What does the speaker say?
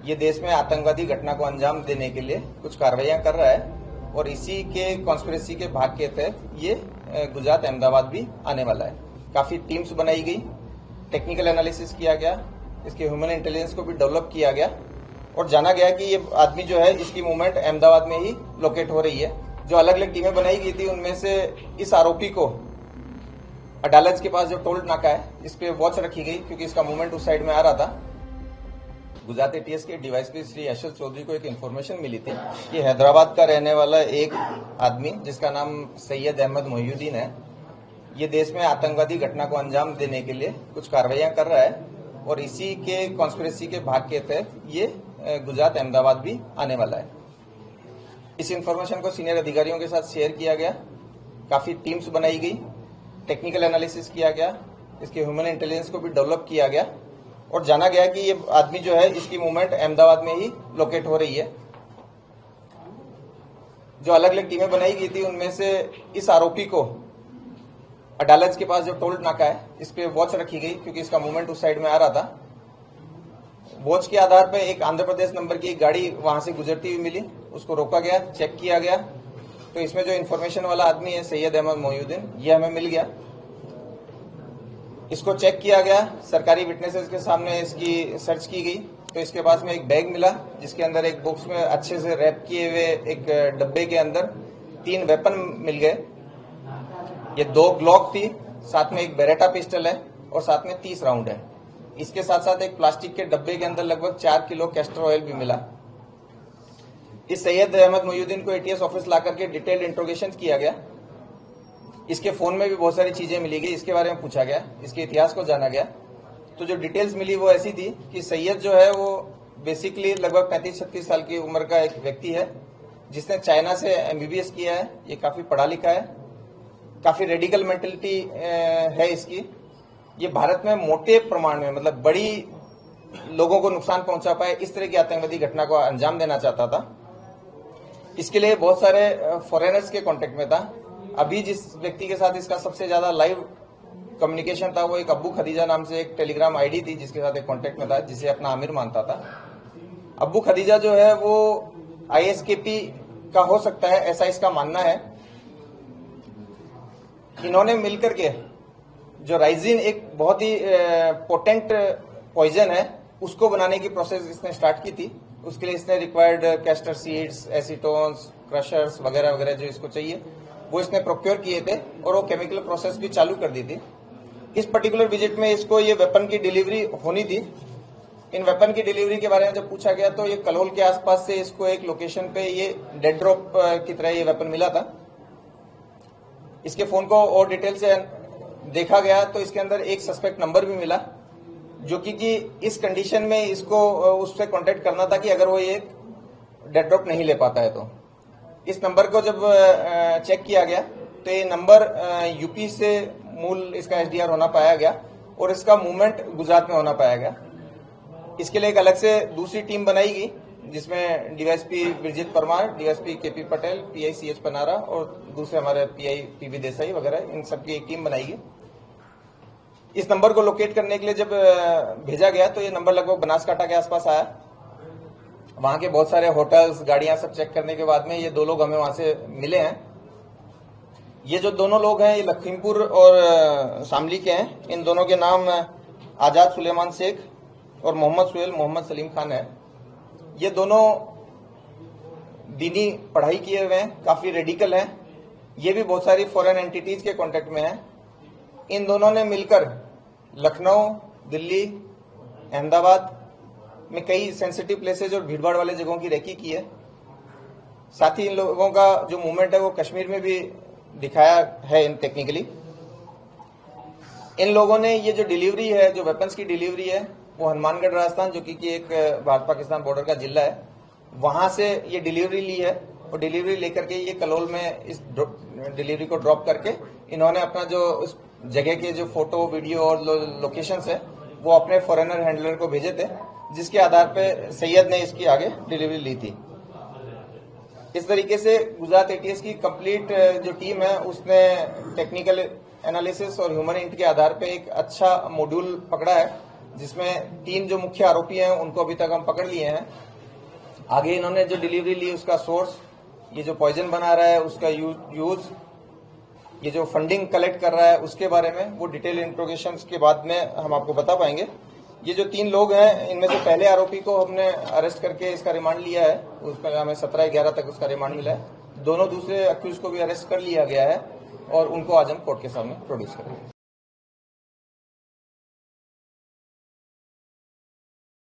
ये देश में आतंकवादी घटना को अंजाम देने के लिए कुछ कार्रवाइयां कर रहा है और इसी के कॉन्स्पिरेसी के भाग के तहत ये गुजरात अहमदाबाद भी आने वाला है। काफी टीम्स बनाई गई, टेक्निकल एनालिसिस किया गया, इसके ह्यूमन इंटेलिजेंस को भी डेवलप किया गया और जाना गया कि ये आदमी जो है इसकी मूवमेंट अहमदाबाद में ही लोकेट हो रही है। जो अलग अलग टीमें बनाई गई थी उनमें से इस आरोपी को अडालज के पास जो टोल नाका है इस पे वॉच रखी गई क्योंकि इसका मूवमेंट उस साइड में आ रहा था। गुजरात एटीएस के डीवाईएसपी श्री यशवंत चौधरी को एक इन्फॉर्मेशन मिली थी कि हैदराबाद का रहने वाला एक आदमी जिसका नाम सैयद अहमद मोहिउद्दीन है, ये देश में आतंकवादी घटना को अंजाम देने के लिए कुछ कार्रवाइयां कर रहा है और इसी के कॉन्स्पिरेसी के भाग के तहत ये गुजरात अहमदाबाद भी आने वाला है। इस इन्फॉर्मेशन को सीनियर अधिकारियों के साथ शेयर किया गया, काफी टीम्स बनाई गई, टेक्निकल एनालिसिस किया गया, इसके ह्यूमन इंटेलिजेंस को भी डेवलप किया गया और जाना गया कि ये आदमी जो है इसकी मूवमेंट अहमदाबाद में ही लोकेट हो रही है। जो अलग अलग टीमें बनाई गई थी उनमें से इस आरोपी को अडालज के पास जो टोल नाका है इस पे वॉच रखी गई क्योंकि इसका मूवमेंट उस साइड में आ रहा था। वॉच के आधार पर एक आंध्र प्रदेश नंबर की एक गाड़ी वहां से गुजरती हुई मिली, उसको रोका गया, चेक किया गया तो इसमें जो इन्फॉर्मेशन वाला आदमी है सैयद अहमद मोहिउद्दीन, ये हमें मिल गया। इसको चेक किया गया, सरकारी विटनेसेस के सामने इसकी सर्च की गई तो इसके पास में एक बैग मिला जिसके अंदर एक बॉक्स में अच्छे से रैप किए हुए एक डब्बे के अंदर 3 वेपन मिल गए। ये 2 ग्लॉक थी, साथ में एक बेरेटा पिस्टल है और साथ में 30 राउंड है। इसके साथ साथ एक प्लास्टिक के डब्बे के अंदर लगभग 4 किलो कैस्टर ऑयल भी मिला। इस सैयद अहमद मोहिउद्दीन को एटीएस ऑफिस ला करके डिटेल्ड इंट्रोगेशन किया गया। इसके फोन में भी बहुत सारी चीजें मिली गई, इसके बारे में पूछा गया, इसके इतिहास को जाना गया। तो जो डिटेल्स मिली वो ऐसी थी कि सैयद जो है वो बेसिकली लगभग 35-36 साल की उम्र का एक व्यक्ति है जिसने चाइना से एमबीबीएस किया है। ये काफी पढ़ा लिखा है, काफी रेडिकल मेंटेलिटी है इसकी। ये भारत में मोटे प्रमाण में मतलब बड़ी लोगों को नुकसान पहुंचा पाए इस तरह की आतंकवादी घटना को अंजाम देना चाहता था। इसके लिए बहुत सारे फॉरेनर्स के कांटेक्ट में था। अभी जिस व्यक्ति के साथ इसका सबसे ज्यादा लाइव कम्युनिकेशन था वो एक अब्बू खदीजा नाम से एक टेलीग्राम आईडी थी जिसके साथ एक कांटेक्ट में था, जिसे अपना आमिर मानता था। अब्बू खदीजा जो है वो आईएसकेपी का हो सकता है, ऐसा इसका मानना है। इन्होंने मिलकर के जो राइजिन एक बहुत ही पोटेंट पॉइजन है उसको बनाने की प्रोसेस इसने स्टार्ट की थी। उसके लिए इसने रिक्वायर्ड कैस्टर सीड्स, एसीटोन्स, क्रशर्स वगैरह वगैरह जो इसको चाहिए वो इसने प्रोक्योर किए थे और वो केमिकल प्रोसेस भी चालू कर दी थी। इस पर्टिकुलर विजिट में इसको ये वेपन की डिलीवरी होनी थी। इन वेपन की डिलीवरी के बारे में जब पूछा गया तो ये कलोल के आसपास से इसको एक लोकेशन पे ये डेड ड्रॉप की तरह ये वेपन मिला था। इसके फोन को और डिटेल से देखा गया तो इसके अंदर एक सस्पेक्ट नंबर भी मिला जो कि इस कंडीशन में इसको उससे कांटेक्ट करना था कि अगर वो ये डेड ड्रॉप नहीं ले पाता है तो। इस नंबर को जब चेक किया गया तो ये नंबर यूपी से मूल इसका एसडीआर होना पाया गया और इसका मूवमेंट गुजरात में होना पाया गया। इसके लिए एक अलग से दूसरी टीम बनाई गई जिसमें DYSP Virjit Parmar, DYSP KP Patel, PI CH Panara और दूसरे हमारे पीआई पीवी देसाई वगैरह, इन सबकी एक टीम बनाई गई। इस नंबर को लोकेट करने के लिए जब भेजा गया तो ये नंबर लगभग बनासकांठा के आसपास आया। वहां के बहुत सारे होटल्स, गाड़ियां सब चेक करने के बाद में ये 2 लोग हमें वहां से मिले हैं। ये जो दोनों लोग हैं ये लखीमपुर और शामली के हैं। इन दोनों के नाम आजाद सुलेमान शेख और मोहम्मद सुहेल मोहम्मद सलीम खान है। ये दोनों दीनी पढ़ाई किए हुए हैं, काफी रेडिकल हैं। ये भी बहुत सारी फॉरेन एंटिटीज के कांटेक्ट में हैं। इन दोनों ने मिलकर लखनऊ, दिल्ली, अहमदाबाद में कई सेंसिटिव प्लेसेज और भीड़भाड़ वाले जगहों की रेकी की है। साथ ही इन लोगों का जो मूवमेंट है वो कश्मीर में भी दिखाया है इन टेक्निकली। इन लोगों ने ये जो डिलीवरी है, जो वेपन्स की डिलीवरी है, वो हनुमानगढ़ राजस्थान जो कि एक भारत पाकिस्तान बॉर्डर का जिला है, वहां से ये डिलीवरी ली है और डिलीवरी लेकर के ये कलोल में इस डिलीवरी को ड्रॉप करके इन्होंने अपना जो उस जगह के जो फोटो, वीडियो और लोकेशंस है वो अपने फॉरेनर हैंडलर को भेजे थे, जिसके आधार पे सैयद ने इसकी आगे डिलीवरी ली थी। इस तरीके से गुजरात एटीएस की कंप्लीट जो टीम है उसने टेक्निकल एनालिसिस और ह्यूमन इंट के आधार पे एक अच्छा मॉड्यूल पकड़ा है जिसमें 3 जो मुख्य आरोपी हैं उनको अभी तक हम पकड़ लिए हैं। आगे इन्होंने जो डिलीवरी ली उसका सोर्स, ये जो पॉइजन बना रहा है उसका यूज, ये जो फंडिंग कलेक्ट कर रहा है उसके बारे में वो डिटेल इंट्रोगेशन के बाद में हम आपको बता पाएंगे। ये जो 3 लोग हैं इनमें से पहले आरोपी को हमने अरेस्ट करके इसका रिमांड लिया है, उसका हमें 17/11 तक उसका रिमांड मिला है। दोनों दूसरे अक्यूज को भी अरेस्ट कर लिया गया है और उनको आज हम कोर्ट के सामने प्रोड्यूस करेंगे।